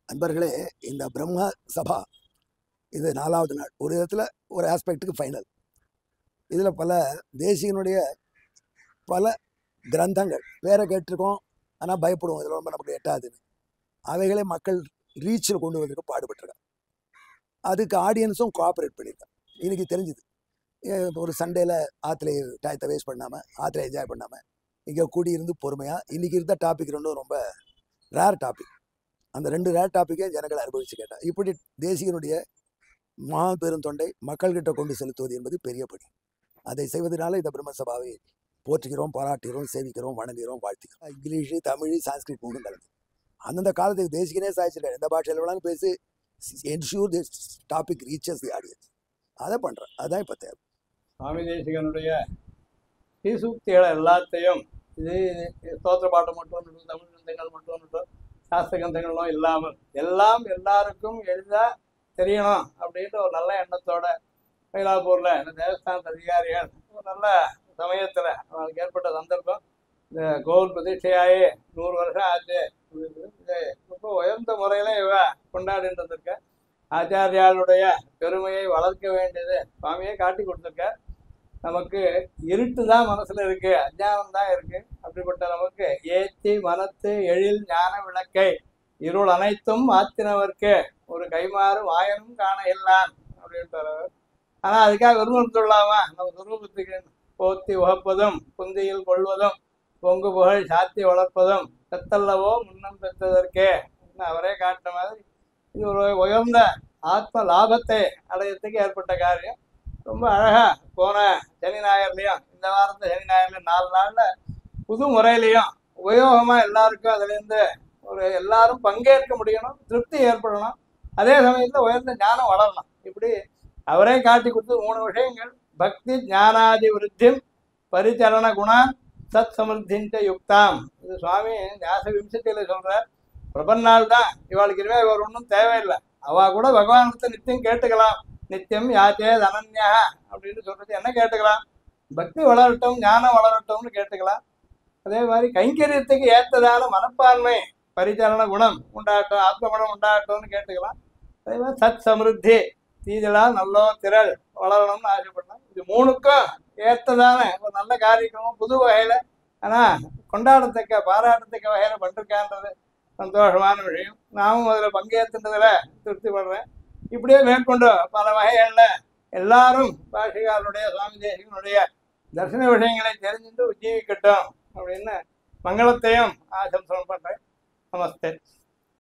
நண்பர்களே, இந்த பிரம்ம சபா இது 4வது நாள். ஒரு விதத்தில் ஒரு ஆஸ்பெக்டுக்கு ஃபைனல். இதில் பல தேசியனுடைய பல கிரந்தங்கள் பேரை கேட்டிருக்கோம், ஆனால் பயப்படுவோம் இதில் ரொம்ப நமக்கு எட்டாதுன்னு. அவைகளை மக்கள் ரீச்சில் கொண்டு வந்ததுக்கு பாடுபட்டிருக்காங்க. அதுக்கு ஆடியன்ஸும் கோஆப்ரேட் பண்ணியிருக்காங்க. இன்னைக்கு தெரிஞ்சுது, ஒரு சண்டேல ஆற்றுல டயத்தை வேஸ்ட் பண்ணாமல், ஆற்றுல என்ஜாய் பண்ணாமல், இங்கே கூடியிருந்து பொறுமையாக இன்றைக்கி இருந்த டாபிக் ரெண்டும் ரொம்ப ரேர் டாபிக். அந்த 2 ரேர் டாப்பிக்கே ஜனங்கள் அனுபவித்து கேட்டால், இப்படி தேசியனுடைய பெரும் தொண்டை மக்கள்கிட்ட கொண்டு செலுத்துவது என்பது பெரிய பணி. அதை செய்வதனால இந்த பிரம்மசபாவை போற்றுகிறோம், பாராட்டுகிறோம், சேவிக்கிறோம், வணங்குகிறோம், வாழ்த்துக்கிறோம். இங்கிலீஷு, தமிழ், சான்ஸ்கிரிட் மூணும் கலந்து அந்தந்த காலத்துக்கு தேசிகனே சாதிச்சிருக்காரு. எந்த பாஷையில் வேணாலும் பேசி ensure this topic reaches the audience. அதை பண்ணுறேன். அதுதான் இப்போ தேவை. சுவாமி தேசிகனுடைய ஸ்ரீசூக்திகளை எல்லாத்தையும் இது ஸ்தோத்திர பாட்டு மட்டும் தமிழ் கிரந்தங்கள் மட்டும் சாஸ்திர கிரந்தங்களும் இல்லாமல் எல்லாம் எல்லாருக்கும் எளிதாக தெரியணும் அப்படின்ற ஒரு நல்ல எண்ணத்தோட மயிலாப்பூரில் இந்த தேவஸ்தான அதிகாரிகள் ஒரு நல்ல சமயத்தில் அவங்களுக்கு ஏற்பட்ட சந்தர்ப்பம். இந்த கோவில் பிரதிஷ்டையாகி 100 வருஷம் ஆச்சு. இது ரொம்ப உயர்ந்த முறையில் இவ கொண்டாடின்றதுக்க ஆச்சாரியாளுடைய பெருமையை வளர்க்க வேண்டியது சுவாமியை காட்டி கொடுத்துருக்க. நமக்கு இருட்டு தான் மனசில் இருக்கு, அஞ்ஞானம் தான் இருக்கு. அப்படிப்பட்ட நமக்கு ஏத்தி மனத்து எழில் ஞான விளக்கை இருள் அனைத்தும் ஆத்தினவர்க்கு ஒரு கைமாறு வாயனும் காண இல்லான் அப்படின்ட்டு. ஆனால் அதுக்காக விரும்பத்துள்ளாமா நம்ம சுரூபத்துக்கு போத்தி உகப்பதும் புந்தியில் கொள்வதும் பொங்கு புகழ் சாத்தி வளர்ப்பதும் செத்தல்லவோ முன்னம் பெற்றதற்கே அவரே காட்டின மாதிரி இது ஒரு உயர்ந்த ஆத்ம லாபத்தை அடையறதுக்கு ஏற்பட்ட காரியம். ரொம்ப அழகா போன சனி ஞாயிறுலையும் இந்த வாரத்தை சனி ஞாயிறுலையும் 4 நாளில் புது முறையிலையும் உபயோகமாக எல்லாருக்கும் அதுலேருந்து ஒரு எல்லாரும் பங்கேற்க முடியணும், திருப்தி ஏற்படணும், அதே சமயத்தில் உயர்ந்த ஞானம் வளரணும். இப்படி அவரே காட்டி கொடுத்து 3 விஷயங்கள்: பக்தி ஞானாதி விருத்திம் பரிச்சரண குணான் சத் சமிருத்தின்ட்டு யுக்தாம். இது சுவாமி ஞாச விம்சத்தியில் சொல்கிறார். பிரபன்னாள் தான் இவாளுக்கு இனிமே இவர் ஒன்றும் தேவையில்லை, அவள் கூட பகவானத்தை நித்தியம் கேட்டுக்கலாம். நித்தியம் யாச்சே தனன்யா அப்படின்னு சொல்றது என்ன கேட்டுக்கலாம்? பக்தி வளரட்டும், ஞானம் வளரட்டும்னு கேட்டுக்கலாம். அதே மாதிரி கைங்கரியத்துக்கு ஏற்றதான மனப்பான்மை பரிச்சரண குணம் உண்டாகட்டும், ஆத்ம குணம் உண்டாகட்டும்னு கேட்டுக்கலாம். அதே மாதிரி சத் சமிருத்தி தீதலா நல்லோ திரள் வளரணும்னு ஆசைப்படலாம். இது 3க்கும் ஏற்றதான ஒரு நல்ல காரியமும் புது வகையில் ஆனால் கொண்டாடத்தக்க பாராட்டத்தக்க வகையில் பண்ணிருக்கான்றது சந்தோஷமான விஷயம். நாமும் அதில் பங்கேற்றுன்றதில் திருப்தி படுறேன். இப்படியே மேற்கொண்டு பல வகைகளில் எல்லாரும் பாஷிகாருடைய சுவாமி தேசிகனுடைய தர்சன விஷயங்களை தெரிஞ்சுட்டு உஜ்ஜீவிக்கட்டும் அப்படின்னு மங்களத்தையும் ஆசம்சனம் பண்ணுறேன். நமஸ்தே.